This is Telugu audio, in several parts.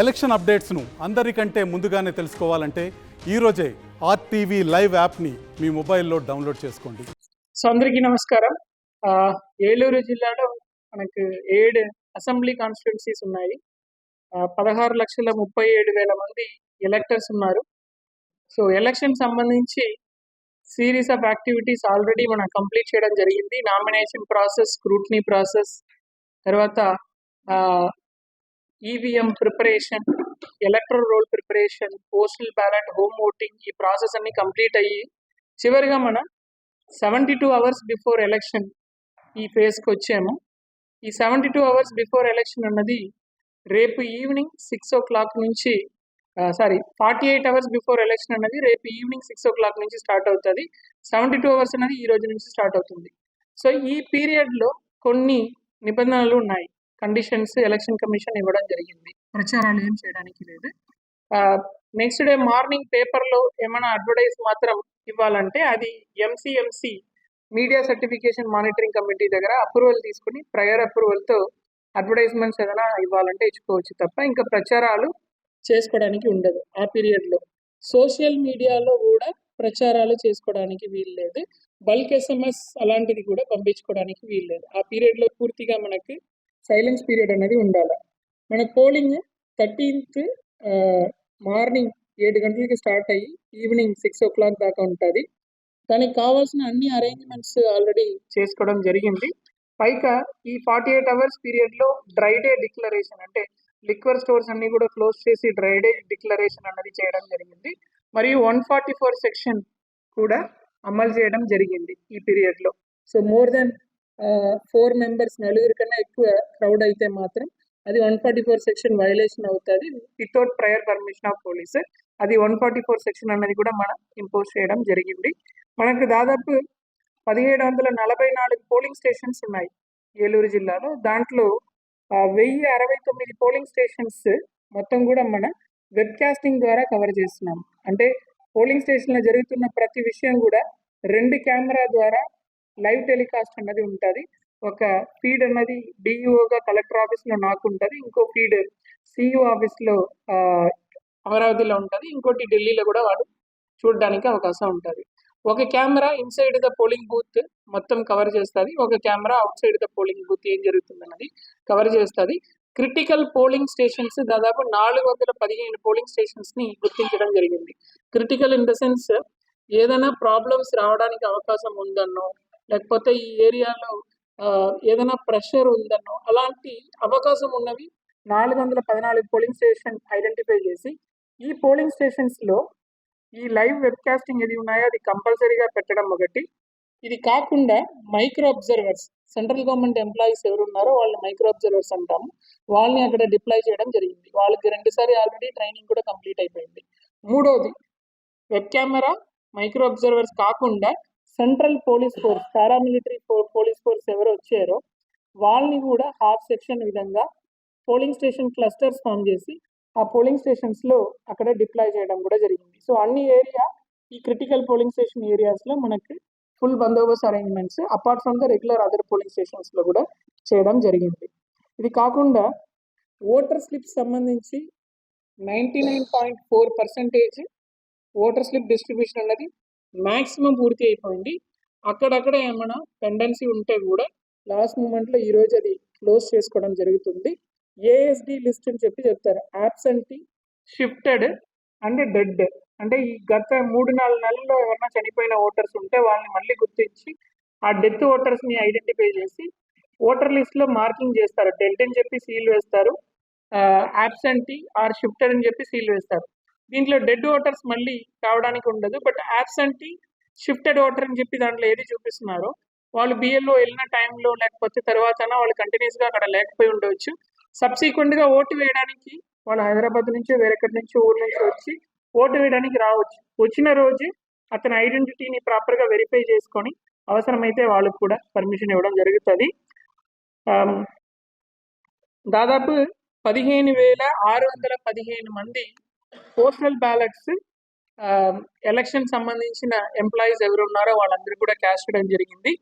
ఎలక్షన్ అప్డేట్స్ను అందరికంటే ముందుగానే తెలుసుకోవాలంటే ఈరోజే ఆర్టీవీ లైవ్ యాప్ని మీ మొబైల్లో డౌన్లోడ్ చేసుకోండి. సో అందరికీ నమస్కారం. ఏలూరు జిల్లాలో మనకు 7 అసెంబ్లీ కాన్స్టిట్యున్సీస్ ఉన్నాయి. 16,37,000 మంది ఎలక్టర్స్ ఉన్నారు. సో ఎలక్షన్ సంబంధించి సిరీస్ ఆఫ్ యాక్టివిటీస్ ఆల్రెడీ మనం కంప్లీట్ చేయడం జరిగింది. నామినేషన్ ప్రాసెస్, స్క్రూటినీ ప్రాసెస్, తర్వాత EVM preparation, electoral role preparation, postal ballot, home voting, ఈ ప్రాసెస్ అన్ని కంప్లీట్ అయ్యి చివరిగా మనం 72 అవర్స్ బిఫోర్ ఎలక్షన్ ఈ ఫేజ్కి వచ్చాము. ఈ 72 అవర్స్ బిఫోర్ ఎలక్షన్ అన్నది రేపు ఈవినింగ్ 6 o'clock నుంచి 48 అవర్స్ బిఫోర్ ఎలక్షన్ అన్నది రేపు ఈవినింగ్ 6 o'clock నుంచి స్టార్ట్ అవుతుంది. 72 అవర్స్ అనేది ఈ రోజు నుంచి స్టార్ట్ అవుతుంది. సో ఈ పీరియడ్లో కొన్ని నిబంధనలు ఉన్నాయి, కండిషన్స్ ఎలక్షన్ కమిషన్ ఇవ్వడం జరిగింది. ప్రచారాలు ఏం చేయడానికి లేదు. నెక్స్ట్ డే మార్నింగ్ పేపర్లో ఏమైనా అడ్వర్టైజ్ మాత్రం ఇవ్వాలంటే అది MCMC media certification monitoring committee దగ్గర అప్రూవల్ తీసుకుని ప్రయర్ అప్రూవల్తో అడ్వర్టైజ్మెంట్స్ ఏదైనా ఇవ్వాలంటే ఇచ్చుకోవచ్చు తప్ప ఇంకా ప్రచారాలు చేసుకోవడానికి ఉండదు. ఆ పీరియడ్లో సోషల్ మీడియాలో కూడా ప్రచారాలు చేసుకోవడానికి వీల్లేదు. బల్క్ ఎస్ఎంఎస్ అలాంటిది కూడా పంపించుకోవడానికి వీల్లేదు. ఆ పీరియడ్లో పూర్తిగా మనకి సైలెన్స్ పీరియడ్ అనేది ఉండాలి. మన పోలింగ్ 13th మార్నింగ్ 7 గంటలకి స్టార్ట్ అయ్యి ఈవినింగ్ 6 o'clock దాకా ఉంటుంది. దానికి కావాల్సిన అన్ని అరేంజ్మెంట్స్ ఆల్రెడీ చేసుకోవడం జరిగింది. పైగా ఈ 48 అవర్స్ పీరియడ్లో డ్రై డే డిక్లరేషన్, అంటే లిక్వర్ స్టోర్స్ అన్ని కూడా క్లోజ్ చేసి డ్రై డే డిక్లరేషన్ అన్నది చేయడం జరిగింది. మరియు 144 సెక్షన్ కూడా అమలు చేయడం జరిగింది ఈ పీరియడ్లో. సో మోర్ దెన్ 4 members, 4 కన్నా ఎక్కువ క్రౌడ్ అయితే మాత్రం అది 144 సెక్షన్ వైలేషన్ అవుతుంది without prior permission of police. అది 144 సెక్షన్ అన్నది కూడా మనం ఇంపోజ్ చేయడం జరిగింది. మనకు దాదాపు 1744 పోలింగ్ స్టేషన్స్ ఉన్నాయి ఏలూరు జిల్లాలో. దాంట్లో 1069 పోలింగ్ స్టేషన్స్ మొత్తం కూడా మన వెబ్ కాస్టింగ్ ద్వారా కవర్ చేస్తున్నాం. అంటే పోలింగ్ స్టేషన్లో జరుగుతున్న ప్రతి విషయం కూడా 2 కెమెరా ద్వారా లైవ్ టెలికాస్ట్ అన్నది ఉంటుంది. ఒక ఫీడ్ అన్నది డిఈఓగా కలెక్టర్ ఆఫీస్లో నాకు ఉంటుంది, ఇంకో ఫీడ్ సిఇఓ ఆఫీస్లో అమరావతిలో ఉంటుంది, ఇంకోటి ఢిల్లీలో కూడా వాడు చూడడానికి అవకాశం ఉంటుంది. ఒక camera inside the polling booth మొత్తం కవర్ చేస్తుంది, ఒక camera out side the polling booth ఏం జరుగుతుందన్నది కవర్ చేస్తుంది. క్రిటికల్ పోలింగ్ స్టేషన్స్ దాదాపు 415 పోలింగ్ స్టేషన్స్ని గుర్తించడం జరిగింది. క్రిటికల్ ఇన్ ద సెన్స్ ఏదైనా ప్రాబ్లమ్స్ రావడానికి అవకాశం ఉందన్నో, లేకపోతే ఈ ఏరియాలో ఏదైనా ప్రెషర్ ఉందన్నో అలాంటి అవకాశం ఉన్నవి 414 పోలింగ్ స్టేషన్ ఐడెంటిఫై చేసి ఈ పోలింగ్ స్టేషన్స్లో ఈ లైవ్ వెబ్కాస్టింగ్ ఏది ఉన్నాయో అది కంపల్సరీగా పెట్టడం ఒకటి. ఇది కాకుండా micro observers, central government employees ఎవరు ఉన్నారో వాళ్ళు మైక్రో అబ్జర్వర్స్ అంటాము, వాళ్ళని అక్కడ డిప్లాయ్ చేయడం జరిగింది. వాళ్ళకి 2 సార్లు ఆల్రెడీ ట్రైనింగ్ కూడా కంప్లీట్ అయిపోయింది. మూడోది, వెబ్ కెమెరా, మైక్రో అబ్జర్వర్స్ కాకుండా central police force, paramilitary police force ఎవరు వచ్చారో వాళ్ళని కూడా హాఫ్ సెక్షన్ విధంగా పోలింగ్ స్టేషన్ క్లస్టర్స్ ఫామ్ చేసి ఆ పోలింగ్ స్టేషన్స్లో అక్కడ డిప్లాయ్ చేయడం కూడా జరిగింది. సో అన్ని ఏరియా ఈ క్రిటికల్ పోలింగ్ స్టేషన్ ఏరియాస్లో మనకి ఫుల్ బందోబస్తు arrangements apart from the regular other polling స్టేషన్స్లో కూడా చేయడం జరిగింది. ఇది కాకుండా ఓటర్ స్లిప్స్ సంబంధించి 99.4% ఓటర్ స్లిప్ డిస్ట్రిబ్యూషన్ అన్నది మ్యాక్సిమం పూర్తి అయిపోయింది. అక్కడక్కడ ఏమైనా పెండెన్సీ ఉంటే కూడా లాస్ట్ మూమెంట్లో ఈరోజు అది క్లోజ్ చేసుకోవడం జరుగుతుంది. ఏఎస్డి లిస్ట్ అని చెప్తారు, యాబ్సెంటీ, షిఫ్టెడ్ అండ్ డెడ్. అంటే ఈ గత 3-4 నెలల్లో ఎవరైనా చనిపోయిన ఓటర్స్ ఉంటే వాళ్ళని మళ్ళీ గుర్తించి ఆ డెత్ ఓటర్స్ని ఐడెంటిఫై చేసి ఓటర్ లిస్ట్లో మార్కింగ్ చేస్తారు. డెడ్ అని చెప్పి సీల్ వేస్తారు, యాబ్సెంటీ ఆర్ షిఫ్టెడ్ అని చెప్పి సీల్ వేస్తారు. దీంట్లో డెడ్ ఓటర్స్ మళ్ళీ కావడానికి ఉండదు, బట్ యాబ్సెంటీ, షిఫ్టెడ్ ఓటర్ అని చెప్పి దాంట్లో ఏది చూపిస్తున్నారో వాళ్ళు బిఎల్ఓ వెళ్ళిన టైంలో లేకపోతే తర్వాత వాళ్ళు కంటిన్యూస్గా అక్కడ లేకపోయి ఉండవచ్చు. సబ్సిక్వెంట్గా ఓటు వేయడానికి వాళ్ళు హైదరాబాద్ నుంచి వేరెక్కడి నుంచి ఊరు నుంచి వచ్చి ఓటు వేయడానికి రావచ్చు. వచ్చిన రోజు అతని ఐడెంటిటీని ప్రాపర్గా వెరిఫై చేసుకొని అవసరమైతే వాళ్ళకు కూడా పర్మిషన్ ఇవ్వడం జరుగుతుంది. దాదాపు 15,615 మంది పోస్టల్ బ్యాలెట్స్ ఎలక్షన్ సంబంధించిన ఎంప్లాయీస్ ఎవరు ఉన్నారో వాళ్ళందరూ కూడా క్యాష్ చేయడం జరిగింది.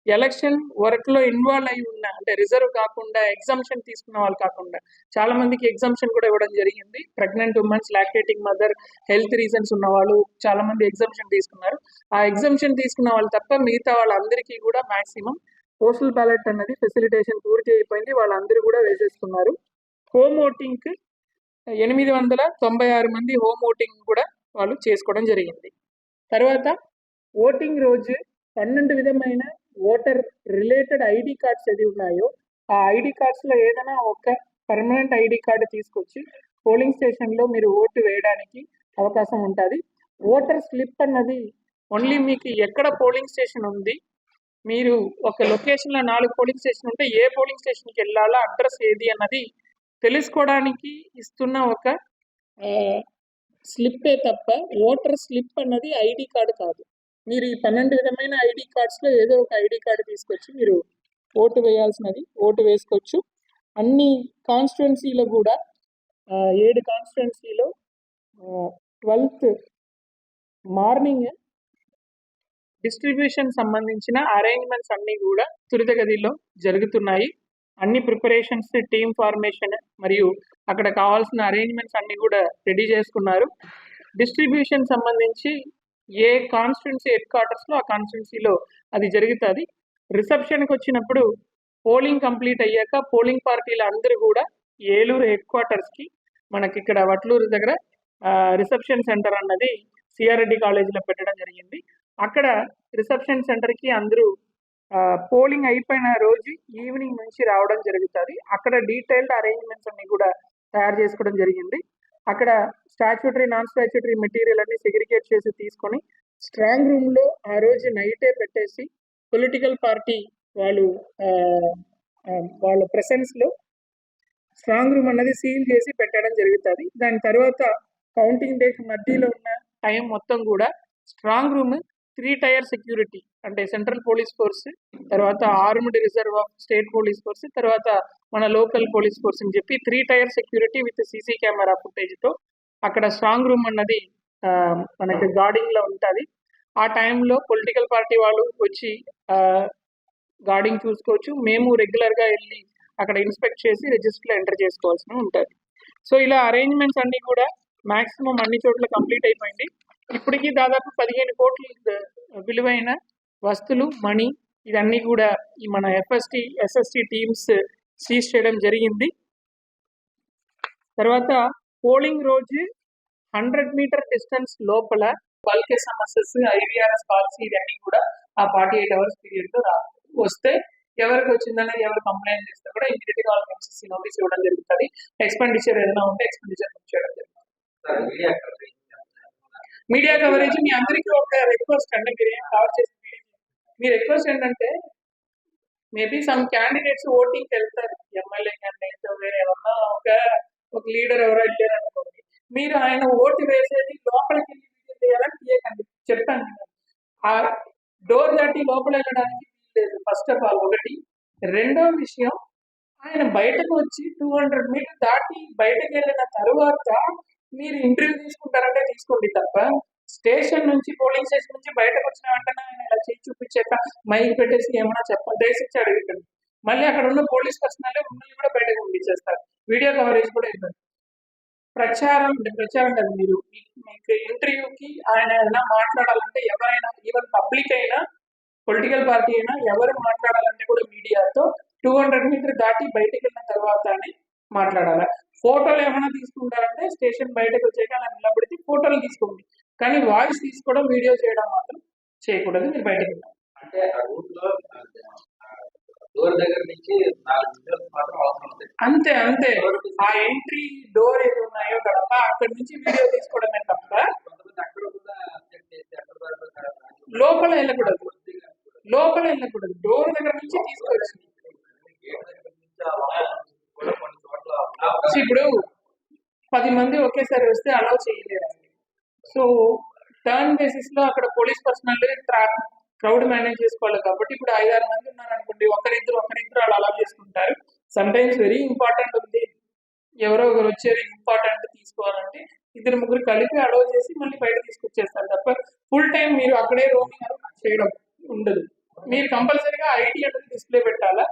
ఎలక్షన్ వర్క్లో ఇన్వాల్వ్ అయి ఉన్న అంటే రిజర్వ్ కాకుండా ఎగ్జామ్షన్ తీసుకున్న వాళ్ళు కాకుండా చాలా మందికి ఎగ్జామ్షన్ కూడా ఇవ్వడం జరిగింది. Pregnant womens, lactating mother, health reasons ఉన్న వాళ్ళు చాలా మంది ఎగ్జామ్షన్ తీసుకున్నారు. ఆ ఎగ్జామ్షన్ తీసుకున్న వాళ్ళు తప్ప మిగతా వాళ్ళందరికీ కూడా మాక్సిమం పోస్టల్ బ్యాలెట్ అన్నది ఫెసిలిటేషన్ పూర్తి అయిపోయింది. వాళ్ళందరూ కూడా వేసేసుకున్నారు. హోమ్ ఓటింగ్కి 896 మంది హోమ్ ఓటింగ్ కూడా వాళ్ళు చేసుకోవడం జరిగింది. తర్వాత ఓటింగ్ రోజు 12 విధమైన ఓటర్ రిలేటెడ్ ఐడి కార్డ్స్ ఏది ఉన్నాయో ఆ ఐడి కార్డ్స్లో ఏదైనా ఒక పర్మనెంట్ ఐడి కార్డు తీసుకొచ్చి పోలింగ్ స్టేషన్లో మీరు ఓటు వేయడానికి అవకాశం ఉంటుంది. ఓటర్ స్లిప్ అన్నది ఓన్లీ మీకు ఎక్కడ పోలింగ్ స్టేషన్ ఉంది, మీరు ఒక లొకేషన్లో 4 పోలింగ్ స్టేషన్ ఉంటే ఏ పోలింగ్ స్టేషన్కి వెళ్ళాలా, అడ్రస్ ఏది అన్నది తెలుసుకోవడానికి ఇస్తున్న ఒక స్లిప్పే తప్ప ఓటర్ స్లిప్ అన్నది ఐడి కార్డు కాదు. మీరు ఈ 12 విధమైన ఐడి కార్డ్స్లో ఏదో ఒక ఐడి కార్డు తీసుకొచ్చి మీరు ఓటు వేయాల్సినది ఓటు వేసుకోవచ్చు. అన్ని కాన్స్టిట్యున్సీలో కూడా 7 కాన్స్టిట్యున్సీలో 12th మార్నింగ్ డిస్ట్రిబ్యూషన్ సంబంధించిన అరేంజ్మెంట్స్ అన్నీ కూడా త్వరితగతిలో జరుగుతున్నాయి. అన్ని ప్రిపరేషన్స్, టీమ్ ఫార్మేషన్ మరియు అక్కడ కావాల్సిన అరేంజ్మెంట్స్ అన్నీ కూడా రెడీ చేసుకున్నారు. డిస్ట్రిబ్యూషన్ సంబంధించి ఏ కాన్స్టిట్యున్సీ హెడ్ క్వార్టర్స్లో ఆ కాన్స్టిట్యున్సీలో అది జరుగుతుంది. రిసెప్షన్కి వచ్చినప్పుడు పోలింగ్ కంప్లీట్ అయ్యాక పోలింగ్ పార్టీలు అందరూ కూడా ఏలూరు హెడ్ క్వార్టర్స్కి మనకి ఇక్కడ వట్లూరు దగ్గర రిసెప్షన్ సెంటర్ అన్నది సిఆర్రెడ్డి కాలేజీలో పెట్టడం జరిగింది. అక్కడ రిసెప్షన్ సెంటర్కి అందరూ పోలింగ్ అయిపోయిన రోజు ఈవినింగ్ నుంచి రావడం జరుగుతుంది. అక్కడ డీటెయిల్డ్ అరేంజ్మెంట్స్ అన్ని కూడా తయారు చేసుకోవడం జరిగింది. అక్కడ స్టాచ్యూటరీ, నాన్ స్టాచ్యూటరీ మెటీరియల్ అన్ని సెగ్రిగేట్ చేసి తీసుకొని స్ట్రాంగ్ రూమ్లో ఆ రోజు నైటే పెట్టేసి పొలిటికల్ పార్టీ వాళ్ళు వాళ్ళ ప్రెసెన్స్లో స్ట్రాంగ్ రూమ్ అన్నది సీల్ చేసి పెట్టడం జరుగుతుంది. దాని తర్వాత కౌంటింగ్ డేకి మధ్యలో ఉన్న టైం మొత్తం కూడా స్ట్రాంగ్ రూమ్ 3 టైర్ సెక్యూరిటీ అంటే సెంట్రల్ పోలీస్ ఫోర్స్, తర్వాత armed reserve of state police force, తర్వాత మన లోకల్ పోలీస్ ఫోర్స్ అని చెప్పి 3 tier security with CC camera ఫుటేజ్తో అక్కడ స్ట్రాంగ్ రూమ్ అన్నది మనకి గార్డింగ్లో ఉంటుంది. ఆ టైంలో పొలిటికల్ పార్టీ వాళ్ళు వచ్చి గార్డింగ్ చూసుకోవచ్చు. మేము రెగ్యులర్గా వెళ్ళి అక్కడ ఇన్స్పెక్ట్ చేసి రిజిస్టర్లో ఎంటర్ చేసుకోవాల్సి ఉంటుంది. సో ఇలా అరేంజ్మెంట్స్ అన్నీ కూడా మ్యాక్సిమం అన్ని చోట్ల కంప్లీట్ అయిపోయింది. ఇప్పటికీ దాదాపు 15 కోట్ల విలువైన వస్తువులు, మనీ ఇవన్నీ కూడా ఈ మన ఎస్ఎస్టీ టీమ్స్ సీజ్ చేయడం జరిగింది. తర్వాత పోలింగ్ రోజు 100 మీటర్ డిస్టెన్స్ లోపల బల్క్ ఎస్ఎంఎస్ఎస్, ఐవీఆర్ఎస్ పాలసీ ఇవన్నీ కూడా ఆ 48 hours పీరియడ్లో వస్తే ఎవరికి వచ్చిందనేది ఎవరు కంప్లైంట్ చేస్తే కూడా ఇమీడియట్ గా వాళ్ళకి ఎంసీసీ నోటీస్ ఇవ్వడం జరుగుతుంది. ఎక్స్పెండిచర్ ఏదైనా ఉంటే ఎక్స్పెండిచర్ చేయడం జరుగుతుంది. మీడియా కవరేజ్ మీ అందరికీ ఒక రిక్వెస్ట్ అంటే మీరు ఏం కవర్ చేసి మీ రిక్వెస్ట్ ఏంటంటే మేబీ సమ్ క్యాండిడేట్స్ ఓటింగ్కి వెళ్తారు, ఎమ్మెల్యే క్యాండిడేట్ వేరే ఏమన్నా ఒక లీడర్ ఎవరో వెళ్ళారు అనుకోండి, మీరు ఆయన ఓటు వేసేది లోపలికి వెళ్ళి చేయాలని తీయకండి చెప్పాను. ఆ డోర్ దాటి లోపల వెళ్ళడానికి లేదు ఫస్ట్ ఆఫ్ ఆల్ ఒకటి. రెండో విషయం, ఆయన బయటకు వచ్చి 200 మీటర్ దాటి బయటకు వెళ్ళిన తర్వాత మీరు ఇంటర్వ్యూ తీసుకుంటారంటే తీసుకోండి తప్ప స్టేషన్ నుంచి పోలింగ్ స్టేషన్ నుంచి బయటకు వచ్చిన వెంటనే ఆయన ఇలా చేసి చూపించాక మైక్ పెట్టేసి ఏమైనా చెప్పాలి దయచేసి అడుగుతుంది. మళ్ళీ అక్కడ ఉన్న పోలీస్ పర్సనల్ మిమ్మల్ని కూడా బయటకు పంపించేస్తారు. వీడియో కవరేజ్ కూడా ఇవ్వండి. ప్రచారం కాదు, మీరు మీకు ఇంటర్వ్యూకి ఆయన ఏదైనా మాట్లాడాలంటే ఎవరైనా ఈవెన్ పబ్లిక్ అయినా పొలిటికల్ పార్టీ అయినా ఎవరు మాట్లాడాలంటే కూడా మీడియాతో 200 మీటర్ దాటి బయటకు వెళ్ళిన తర్వాతనే మాట్లాడాలి. ఫోటోలు ఏమైనా తీసుకుంటారంటే స్టేషన్ బయటకు వచ్చాక అలా నిలబడితే ఫోటోలు తీసుకోండి, కానీ వాయిస్ తీసుకోవడం, వీడియో చేయడం మాత్రం చేయకూడదు. మీరు బయటకు వెళ్ళాలి అంటే డోర్ దగ్గర నుంచి 4 మీటర్స్ మాత్రం అవసరం ఉంది. అంతే అంతే. ఆ ఎంట్రీ డోర్ ఏది ఉన్నాయో కనుక అక్కడి నుంచి వీడియో తీసుకోవడమే తప్ప లోపల వెళ్ళకూడదు. డోర్ దగ్గర నుంచి తీసుకోవచ్చు. ఇప్పుడు 10 మంది ఒకేసారి వస్తే అలౌ చేయలేరండి. సో టర్న్ బేసిస్ లో అక్కడ పోలీస్ పర్సనల్ క్రౌడ్ మేనేజ్ చేసుకోవాలి కాబట్టి ఇప్పుడు 5-6 మంది ఉన్నారు అనుకోండి, ఒకరిద్దరు వాళ్ళు అలౌ చేసుకుంటారు. సమ్ టైమ్స్ వెరీ ఇంపార్టెంట్ ఉంది, ఎవరో ఒకరు వచ్చేది ఇంపార్టెంట్ తీసుకోవాలంటే 2-3 కలిపి అలౌ చేసి మళ్ళీ బయట తీసుకొచ్చేస్తారు తప్ప ఫుల్ టైం మీరు అక్కడే రోమింగ్ చేయడం ఉండదు. మీరు కంపల్సరీగా ఐడి అనేది డిస్ప్లే పెట్టాలా,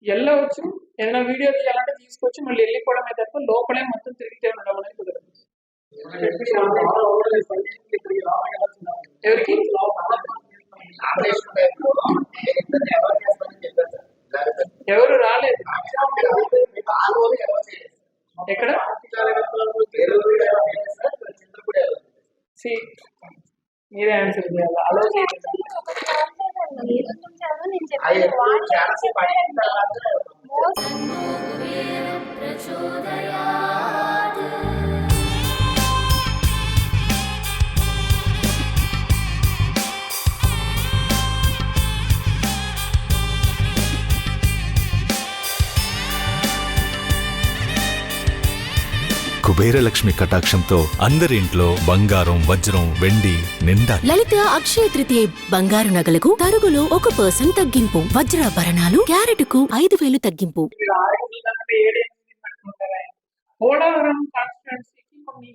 వెళ్ళవచ్చు, ఏదైనా వీడియో తీయాలంటే తీసుకొచ్చి మళ్ళీ వెళ్ళిపోవడమే తప్ప లోపలే మొత్తం తిరిగితే ఉండడం అనేది కుదరదు. ఎవరికి ఎవరు రాలేదు ఎక్కడ See, మీరే ఆన్సర్ చేయాలి. అలో చేయలేదు. కుబేరలక్ష్మి కటాక్షంతో అందరి ఇంట్లో బంగారం, వజ్రం, వెండి నిండా. లలిత అక్షయ తృతీయ బంగారు నగలకు తరుగులో 1% తగ్గింపు. వజ్రాభరణాలు క్యారెట్కు 5,000 తగ్గింపు. పోలవరం కాన్స్టిట్యుయెన్సీకి కొన్ని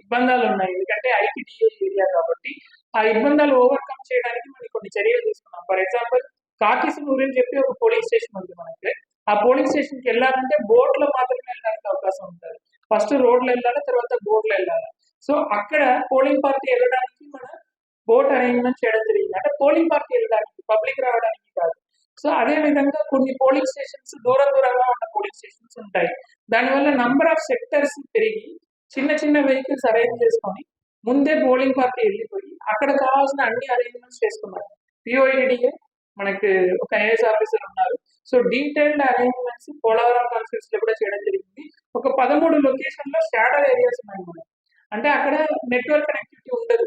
ఇబ్బందాలు ఉన్నాయి, ఎందుకంటే ఐటీడీఏ ఏరియా కాబట్టి ఆ ఇబ్బందాలు ఓవర్కమ్ చేయడానికి మనం కొన్ని చర్యలు తీసుకున్నాం. ఫర్ ఎగ్జాంపుల్, కాకిసనూరు అని చెప్పి ఒక పోలింగ్ స్టేషన్ ఉంది మనకి. ఆ పోలింగ్ స్టేషన్కి వెళ్ళాలంటే బోట్లో మాత్రమే వెళ్ళడానికి అవకాశం ఉంటుంది. ఫస్ట్ రోడ్లు వెళ్ళాలి, తర్వాత బోట్లు వెళ్ళాలి. సో అక్కడ పోలింగ్ పార్టీ వెళ్ళడానికి మన బోట్ అరేంజ్మెంట్ చేయడం జరిగింది. అంటే పోలింగ్ పార్టీ వెళ్ళడానికి, పబ్లిక్ రావడానికి కాదు. సో అదే విధంగా కొన్ని పోలింగ్ స్టేషన్స్ దూరంగా ఉన్న పోలింగ్ స్టేషన్స్ ఉంటాయి. దానివల్ల నంబర్ ఆఫ్ సెక్టర్స్ పెరిగి చిన్న చిన్న వెహికల్స్ అరేంజ్ చేసుకొని ముందే పోలింగ్ పార్టీ వెళ్ళిపోయి అక్కడ కావాల్సిన అన్ని అరేంజ్మెంట్స్ చేసుకున్నారు. పిఓఐడిఏ మనకి ఒక ఐఏఎస్ ఆఫీసర్ ఉన్నారు. సో డీటెయిల్డ్ అరేంజ్మెంట్స్ పోలవరం కాన్స్టిట్యూన్సీలో కూడా చేయడం జరిగింది. ఒక 13 లొకేషన్ లో షాడర్ ఏరియాస్ ఉన్నాయి మనకి. అంటే అక్కడ నెట్వర్క్ కనెక్టివిటీ ఉండదు.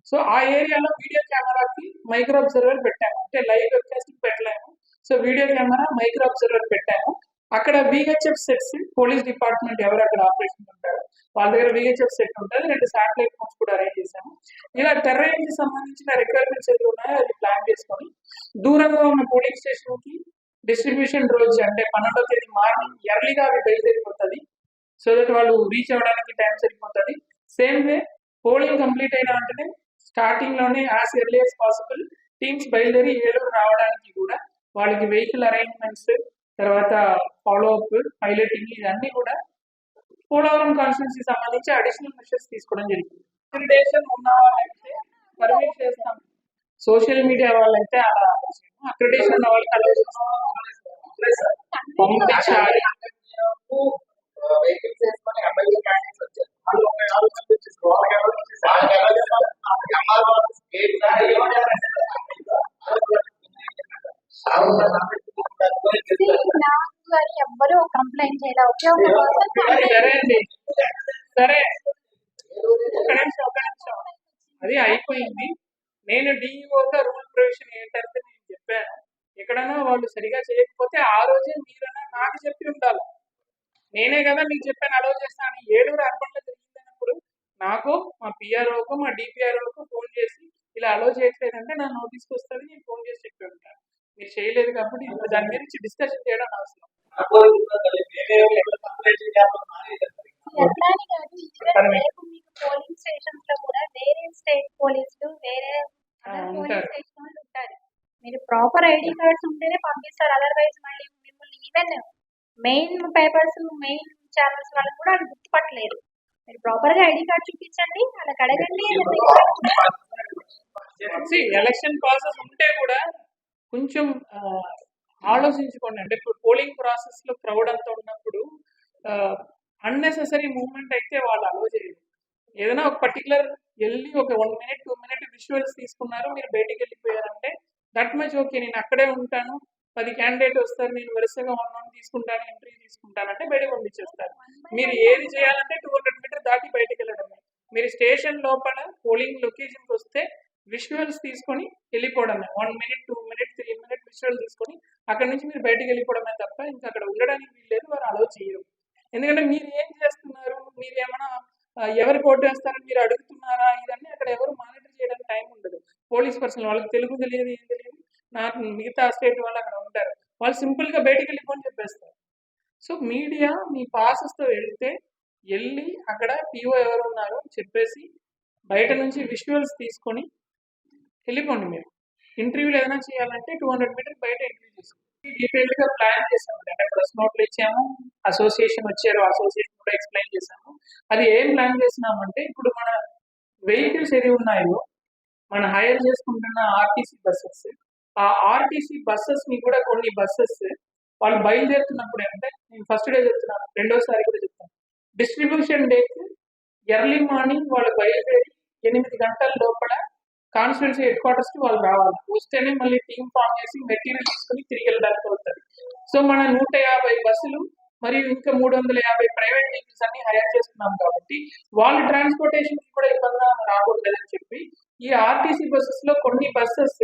సో ఆ ఏరియాలో వీడియో కెమెరాకి మైక్రో అబ్జర్వర్ పెట్టాము. అంటే లైవ్ వెబ్కాస్టింగ్ పెట్టలేము. So video camera, micro observer పెట్టాము. అక్కడ విహెచ్ఎఫ్ సెట్స్, పోలీస్ డిపార్ట్మెంట్ ఎవరు అక్కడ ఆపరేషన్ ఉంటారు వాళ్ళ దగ్గర విహెచ్ఎఫ్ సెట్ ఉంటుంది. 2 శాటిలైట్ ఫోన్స్ కూడా అరేంజ్ చేశాము. ఇలా టెర్రైన్ కి సంబంధించిన రిక్వైర్మెంట్స్ ఏది ఉన్నాయో అది ప్లాన్ చేసుకొని దూరంగా ఉన్న పోలింగ్ స్టేషన్ కి డిస్ట్రిబ్యూషన్ రోజు అంటే 12వ తేదీ మార్నింగ్ ఎర్లీగా అవి బయలుదేరిపోతుంది. సో దట్ వాళ్ళు రీచ్ అవ్వడానికి టైం సరిపోతుంది. సేమ్ వే పోలింగ్ కంప్లీట్ అయిన వెంటనే స్టార్టింగ్ లోనే as early as possible teams బయలుదేరి ఏలూరు రావడానికి కూడా వాళ్ళకి వెహికల్ అరేంజ్మెంట్స్, తర్వాత ఫాలోఅప్, పైలటింగ్ ఇవన్నీ కూడా పోలవరం కాన్స్టిట్యున్సీ సంబంధించి అడిషనల్ మెషర్స్ తీసుకోవడం జరిగింది. అక్రిడేషన్ ఉన్న వాళ్ళైతే పర్మిట్ చేస్తాం, సోషల్ మీడియా వాళ్ళైతే అలా ఆలోచించాము. అక్రిడేషన్ ఉన్న వాళ్ళకి పంపించాలి. ఎవ్వరు కంప్లైంట్ చేయాలి. సరే అండి, సరే ఒక నిమిషం అది అయిపోయింది. నేను డిఈఓగా రూల్ ప్రొవిజన్ ఏంటంటే నేను చెప్పాను. ఎక్కడైనా వాళ్ళు సరిగా చేయకపోతే ఆ రోజే మీరన్నా నాకు చెప్పి ఉండాలి. నేనే కదా మీకు చెప్పాను అలౌ చేస్తాను. ఏలూరు అర్బన్లో జరిగిందన్నప్పుడు నాకు, మా పిఆర్ఓకు, మా డిపిఆర్ఓకు ఫోన్ చేసి ఇలా అలౌ చేయట్లేదంటే నా నోటీస్కి వస్తుంది, నేను ఫోన్ చేసి చెప్పి ఉంటాను. మీరు చేయలేదు కాబట్టి దాని గురించి డిస్కషన్ చేయడం అవసరం. పోలింగ్ స్టేషన్స్ లో కూడా వేరే స్టేట్ పోలీసులు, వేరే పోలింగ్ స్టేషన్ వాళ్ళు ఉంటారు. మీరు ప్రాపర్ ఐడి కార్డ్స్ ఉంటేనే పంపిస్తారు. అదర్వైజ్ మళ్ళీ మిమ్మల్ని even main papers, main channels వాళ్ళకి కూడా అది గుర్తుపట్టలేదు. మీరు ప్రాపర్ గా ఐడి కార్డ్ చూపించండి, వాళ్ళకి అడగండి. ఎలక్షన్ ప్రాసెస్ ఉంటే కూడా కొంచెం ఆలోచించుకోండి. అంటే ఇప్పుడు పోలింగ్ ప్రాసెస్ లో క్రౌడ్ అంతా ఉన్నప్పుడు అన్నెసెసరీ మూవ్మెంట్ అయితే వాళ్ళు అలో చేయరు. ఏదైనా ఒక పర్టికులర్ వెళ్ళి ఒక 1 minute 2 minute విజువల్స్ తీసుకున్నారు, మీరు బయటికి వెళ్ళిపోయారంటే దట్ మచ్ ఓకే, నేను అక్కడే ఉంటాను, 10 క్యాండిడేట్ వస్తారు, నేను వరుసగా 1 తీసుకుంటాను, ఎంట్రీ తీసుకుంటానంటే బయటకు పంపించేస్తారు. మీరు ఏది చేయాలంటే 200 మీటర్ దాటి బయటకు వెళ్ళడమే. మీరు స్టేషన్ లోపల పోలింగ్ లొకేషన్కి వస్తే విజువల్స్ తీసుకొని వెళ్ళిపోవడమే. 1 minute 2 minute 3 minute విజువల్ తీసుకొని అక్కడ నుంచి మీరు బయటకు వెళ్ళిపోవడమే తప్ప ఇంకా అక్కడ ఉండడానికి వీల్లేదు, వారు అలో చేయరు. ఎందుకంటే మీరు ఏం చేస్తున్నారు, మీరు ఏమైనా ఎవరు ఓటు వేస్తారని మీరు అడుగుతున్నారా, ఇదన్నీ అక్కడ ఎవరు మానిటర్ చేయడానికి టైం ఉండదు. పోలీస్ పర్సన్ వాళ్ళకి తెలుగు తెలియదు, ఏం తెలియదు. నాకు మిగతా స్టేట్ వాళ్ళు అక్కడ ఉంటారు, వాళ్ళు సింపుల్గా బయటకు వెళ్ళిపోని చెప్పేస్తారు. సో మీడియా మీ పాసెస్తో వెళ్ళి అక్కడ పిఓ ఎవరు ఉన్నారో చెప్పేసి బయట నుంచి విజువల్స్ తీసుకొని వెళ్ళిపోండి. మీరు ఇంటర్వ్యూలు ఏదైనా చేయాలంటే 200 మీటర్స్ బయట ఇంటర్వ్యూ చేసుకుంటాం. డీటెయిల్ గా ప్లాన్ చేసాము, అంటే ప్రెస్ నోట్లు ఇచ్చాము, అసోసియేషన్ వచ్చారు, అసోసియేషన్ కూడా ఎక్స్ప్లెయిన్ చేసాము. అది ఏం ప్లాన్ చేసినామంటే ఇప్పుడు మన వెహికల్స్ ఏది ఉన్నాయో మనం హైర్ చేసుకుంటున్న ఆర్టీసీ బస్సెస్, ఆ ఆర్టీసీ బస్సెస్ ని కూడా కొన్ని బస్సెస్ వాళ్ళు బయలుదేరుతున్నప్పుడు అంటే నేను ఫస్ట్ డే చెప్తున్నాను, రెండోసారి కూడా చెప్తాను, డిస్ట్రిబ్యూషన్ డేకి ఎర్లీ మార్నింగ్ వాళ్ళు బయలుదేరి 8 గంటల లోపల కాన్స్టిట్యున్సీ హెడ్ క్వార్టర్స్ కి వాళ్ళు రావాలి. వస్తేనే మళ్ళీ టీమ్ ఫామ్ చేసి మెటీరియల్ తీసుకుని తిరిగి వెళ్ళడానికి అవుతుంది. సో మన 150 బస్సులు మరియు ఇంకా 350 ప్రైవేట్ వెహికల్స్ అన్ని హైర్ చేస్తున్నాం కాబట్టి వాళ్ళ ట్రాన్స్పోర్టేషన్ కూడా ఇబ్బంది రాకూడదని చెప్పి ఈ ఆర్టీసీ బస్సెస్ లో కొన్ని బస్సెస్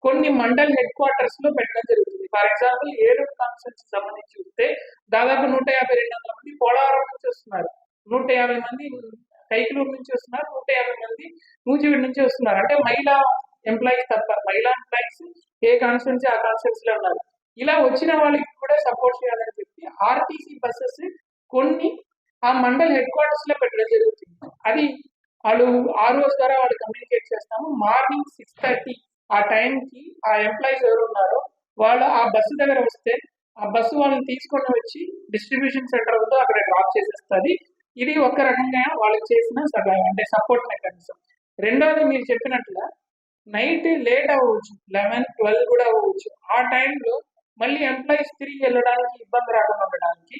కొన్ని మండల్ హెడ్ క్వార్టర్స్ లో పెట్టడం జరుగుతుంది. ఫర్ ఎగ్జాంపుల్ ఏలూరు కాన్స్టిట్యున్సీ సంబంధించి చూస్తే దాదాపు 150-200 మంది పోలవరం నుంచి వస్తున్నారు, 150 మంది కైకలూరు నుంచి వస్తున్నారు, 150 మంది నూజివీడు నుంచి వస్తున్నారు. అంటే మహిళా ఎంప్లాయీస్ తప్ప మహిళా ఎంప్లాయీస్ ఏ కాన్స్టిట్యున్సీ ఆ కాన్స్టిట్యున్సీ లో ఉన్నారు. ఇలా వచ్చిన వాళ్ళకి కూడా సపోర్ట్ చేయాలని చెప్పి ఆర్టీసీ బస్సెస్ కొన్ని ఆ మండల్ హెడ్ క్వార్టర్స్ లో పెట్టడం జరుగుతుంది. అది వాళ్ళు ROs ద్వారా వాళ్ళు కమ్యూనికేట్ చేస్తాము. మార్నింగ్ 6:30 ఆ టైంకి ఆ ఎంప్లాయీస్ ఎవరు ఉన్నారో వాళ్ళు ఆ బస్సు దగ్గర వస్తే ఆ బస్సు వాళ్ళని తీసుకొని వచ్చి డిస్ట్రిబ్యూషన్ సెంటర్ ఉందో అక్కడ డ్రాప్ చేసేస్తుంది. ఇది ఒక రకంగా వాళ్ళకి చేసిన సహాయం, అంటే సపోర్ట్ మెకానిజం. రెండవది మీరు చెప్పినట్లుగా నైట్ లేట్ అవ్వచ్చు, 11-12 కూడా అవ్వచ్చు. ఆ టైంలో మళ్ళీ ఎంప్లాయీస్ తిరిగి వెళ్ళడానికి ఇబ్బంది రాకుండా ఉండడానికి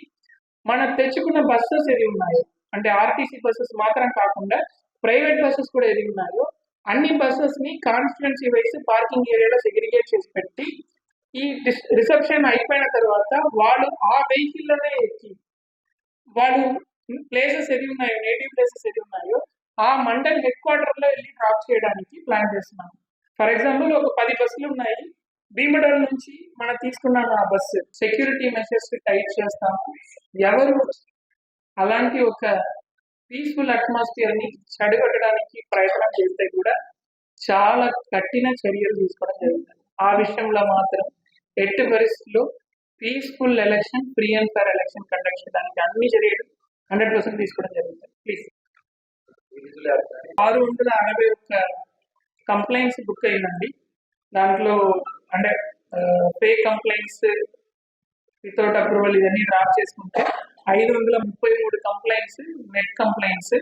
మనం తెచ్చుకున్న బస్సెస్ ఏది ఉన్నాయో, అంటే ఆర్టీసీ బస్సెస్ మాత్రం కాకుండా ప్రైవేట్ బస్సెస్ కూడా ఏది ఉన్నాయో అన్ని బస్సెస్ ని కాన్స్టిట్యున్సీ వైస్ పార్కింగ్ ఏరియాలో సెగ్రిగేట్ చేసి పెట్టి ఈ రిసెప్షన్ అయిపోయిన తర్వాత వాళ్ళు ఆ వెహికల్ లోనే ఎక్కి వాళ్ళు ప్లేసెస్ ఏది ఉన్నాయో, నేటివ్ ప్లేసెస్ ఏది ఉన్నాయో ఆ మండల్ హెడ్ క్వార్టర్ లో వెళ్ళి డ్రాప్ చేయడానికి ప్లాన్ చేస్తున్నాం. ఫర్ ఎగ్జాంపుల్ ఒక 10 బస్సులు ఉన్నాయి, భీమడోల్ నుంచి మనం తీసుకున్నాము ఆ బస్సు, సెక్యూరిటీ మెషర్స్ టైట్ చేస్తాము. ఎవరు అలాంటి ఒక పీస్ఫుల్ అట్మాస్ఫియర్ ని చెడగొట్టడానికి ప్రయత్నం చేస్తే కూడా చాలా కఠిన చర్యలు తీసుకోవడం జరుగుతుంది. ఆ విషయంలో మాత్రం ఎట్టి పరిస్థితుల్లో peaceful election, free and fair election conduct చేయడానికి అన్ని చర్యలు 100% తీసుకోవడం జరుగుతుంది. ప్లీజ్ 661 కంప్లైంట్స్ బుక్ అయిందండి. దాంట్లో అంటే ఫేక్ కంప్లైంట్స్, వితౌట్ అప్రూవల్ ఇవన్నీ డ్రాప్ చేసుకుంటే 533 కంప్లైంట్స్ నెట్ కంప్లైంట్స్.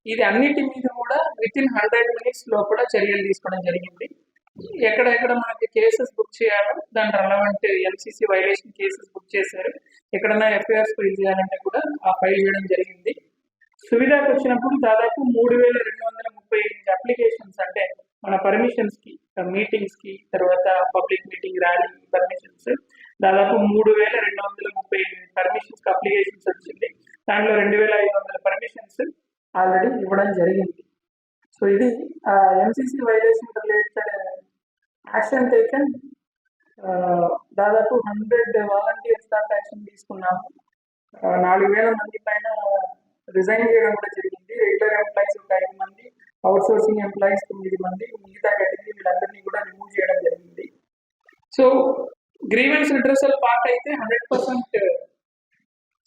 ఇది అన్నిటి మీద కూడా వితిన్ 100 minutes లోపల చర్యలు తీసుకోవడం జరిగింది. ఎక్కడెక్కడ మనకి కేసెస్ బుక్ చేయాలో దాని relevant MCC violation cases book చేశారు. ఎక్కడైనా FIRs ఫైల్ చేయాలంటే కూడా ఆ ఫైల్ చేయడం జరిగింది. సువిధాకి వచ్చినప్పుడు దాదాపు 3238 అప్లికేషన్స్, అంటే మన పర్మిషన్స్ కి, మీటింగ్స్ కి, తర్వాత పబ్లిక్ మీటింగ్, ర్యాలీ పర్మిషన్స్ దాదాపు 3238 పర్మిషన్స్ కి అప్లికేషన్స్ వచ్చింది. దాంట్లో 2500 పర్మిషన్స్ ఆల్రెడీ ఇవ్వడం జరిగింది. సో ఇది MCC violation related action taken. దాదాపు 100 వాలంటీర్స్ దాకా యాక్షన్ తీసుకున్నాము. 4000 మంది పైన రిజైన్ చేయడం కూడా జరిగింది. రెగ్యులర్ ఎంప్లాయీస్ 5 మంది, అవుట్ సోర్సింగ్ ఎంప్లాయీస్ 9 మంది, మిగతా కేటగిరీ వీళ్ళందరినీ కూడా రిమూవ్ చేయడం జరిగింది. సో గ్రీవెన్స్ రిడ్రెసల్ పార్ట్ అయితే 100%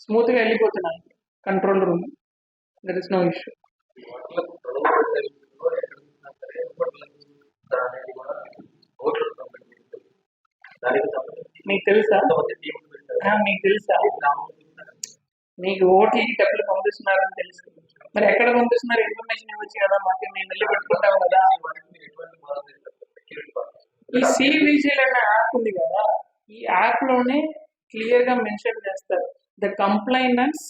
స్మూత్ గా వెళ్ళిపోతున్నాయి control room. There is no issue. మీకు తెలుసా మీకు ఓటీకి డబ్బులు పంపిస్తున్నారని తెలుసు, మరి ఎక్కడ పంపిస్తున్నారు ఇన్ఫర్మేషన్ ఇవ్వచ్చు కదా మాకు, మేము వెళ్ళి పెట్టుకుంటాం కదా. ఈ సివిజిల్ అనే యాప్ ఉంది కదా, ఈ యాప్ లోనే క్లియర్ గా మెన్షన్ చేస్తారు, the complainant's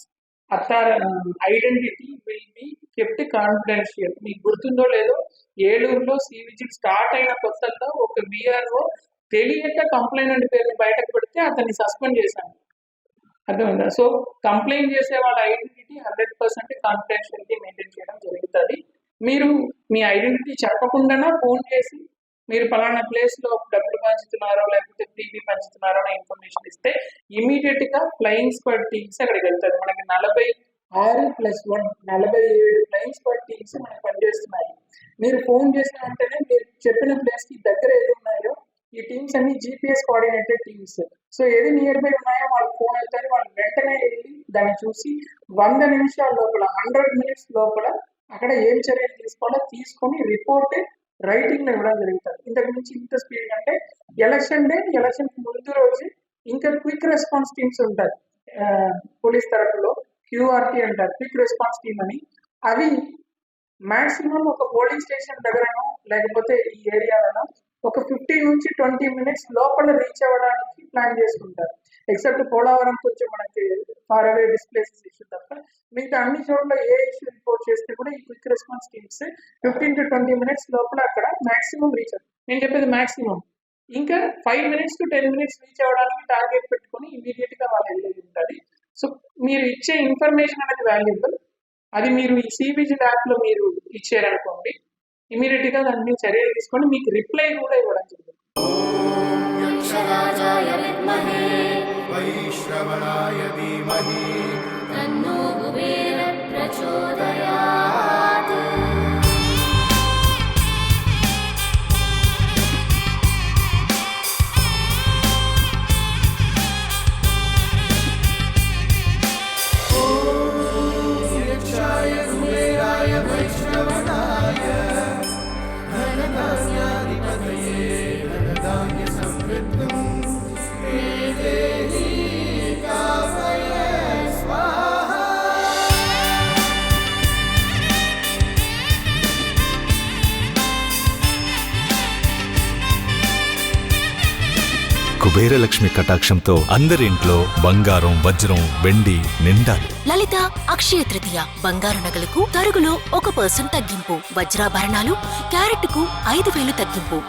identity will be kept confidential. మీకు గుర్తుందో లేదో, ఏలూరులో సివిజిల్ స్టార్ట్ అయిన కొత్తలో ఒక VRO తెలియక కంప్లైనెంట్ పేరుని బయటకు పెడితే అతన్ని సస్పెండ్ చేశాను. అర్థమైందా? సో కంప్లైంట్ చేసే వాళ్ళ ఐడెంటిటీ 100% కాన్ఫిడెన్షియల్టీ మెయింటైన్ చేయడం జరుగుతుంది. మీరు మీ ఐడెంటిటీ చెప్పకుండా ఫోన్ చేసి మీరు పలానా ప్లేస్ లో డబ్బులు పంచుతున్నారో లేకపోతే టీవీ పంచుతున్నారో అనే ఇన్ఫర్మేషన్ ఇస్తే ఇమీడియట్ గా ఫ్లయింగ్ స్క్వాడ్ టీమ్స్ అక్కడికి వెళ్తారు. మనకి 46+1 47 ఫ్లయింగ్ స్క్వాడ్ టీమ్స్ మనకి పనిచేస్తున్నాయి. మీరు ఫోన్ చేసిన వెంటనే మీరు చెప్పిన ప్లేస్ కి దగ్గర ఏది ఉన్నాయో ఈ టీమ్స్ అన్ని GPS కోఆర్డినేటెడ్ టీమ్స్. సో ఏది నియర్ బై ఉన్నాయో వాళ్ళకి ఫోన్ వెళ్తారు, వాళ్ళు వెంటనే వెళ్ళి దాన్ని చూసి 100 నిమిషాల లోపల 100 minutes లోపల అక్కడ ఏం చర్యలు తీసుకోవాలో తీసుకొని రిపోర్ట్ రైటింగ్ లో ఇవ్వడం జరుగుతుంది. ఇంతకు మించి ఇంత స్పీడ్ అంటే ఎలక్షన్ డే, ఎలక్షన్ ముందు రోజు ఇంకా క్విక్ రెస్పాన్స్ టీమ్స్ ఉంటాయి పోలీస్ తరఫులో, QRT అంటారు, క్విక్ రెస్పాన్స్ టీమ్ అని. అవి మాక్సిమం ఒక పోలింగ్ స్టేషన్ దగ్గరనో లేకపోతే ఈ ఏరియాలోనో ఒక 15 నుంచి 20 మినిట్స్ లోపల రీచ్ అవ్వడానికి ప్లాన్ చేసుకుంటారు. ఎక్సెప్ట్ పోలవరం కొంచెం మనకి ఫార్ అవే డిస్ప్లేసెస్ ఇష్యూ తప్ప మిగతా అన్ని చోట్ల ఏ ఇష్యూ రిపోర్ట్ చేస్తే కూడా ఈ quick response teams 15 to 20 minutes లోపల అక్కడ మాక్సిమం రీచ్ అవుతుంది. నేను చెప్పేది మాక్సిమం. ఇంకా 5 minutes to 10 minutes రీచ్ అవ్వడానికి టార్గెట్ పెట్టుకొని ఇమీడియట్ గా వాళ్ళు వెళ్ళేది ఉంటుంది. సో మీరు ఇచ్చే ఇన్ఫర్మేషన్ అనేది వాల్యుబుల్. అది మీరు ఈ సివిజిల్ యాప్ లో మీరు ఇచ్చారనుకోండి, ఇమీడియట్ గా దాని మీద చర్యలు తీసుకొని మీకు రిప్లై కూడా ఇవ్వడం జరుగుతుంది. కుబేరలక్ష్మి కటాక్షంతో అందరింట్లో బంగారం వజ్రం వెండి నిండాలి. లలిత అక్షయ తృతీయ బంగారు నగలకు తరుగులో 1% తగ్గింపు, వజ్రాభరణాలు క్యారెట్కు 5,000 తగ్గింపు.